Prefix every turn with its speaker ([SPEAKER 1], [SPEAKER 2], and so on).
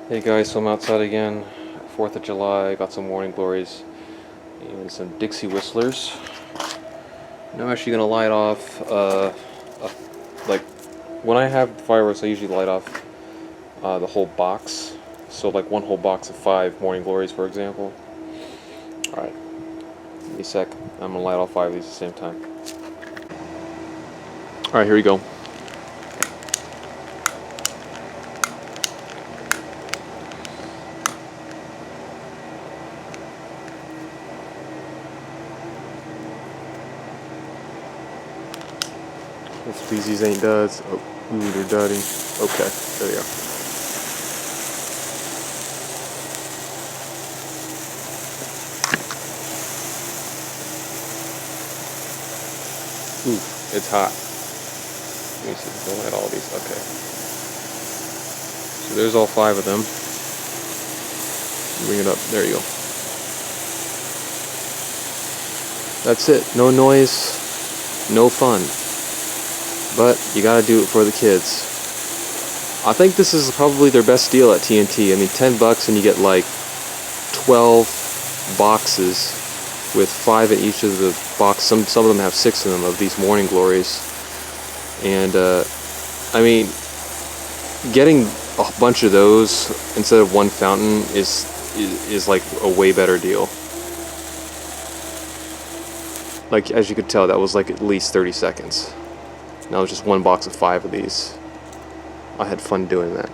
[SPEAKER 1] Hey guys, so I'm outside again. 4th of July, got some morning glories and some Dixie whistlers. Now I'm actually gonna light off, like, when I have fireworks, I usually light off the whole box. So, like, one whole box of 5 morning glories, for example. Alright, give me a sec. I'm gonna light all 5 of these at the same time. Alright, here we go. Hopefully these ain't duds. Oh, ooh, they're dudding. Okay, there we go. Ooh, it's hot. Let me see if I can light all these. Okay. So there's all 5 of them. Bring it up. There you go. That's it. No noise, no fun. But you gotta do it for the kids. I think this is probably their best deal at TNT. I mean, $10 and you get like 12 boxes with 5 in each of the boxes. Some of them have 6 in them of these morning glories. And I mean, getting a bunch of those instead of one fountain is like a way better deal. Like, as you could tell, that was like at least 30 seconds. Now it's just one box of 5 of these. I had fun doing that.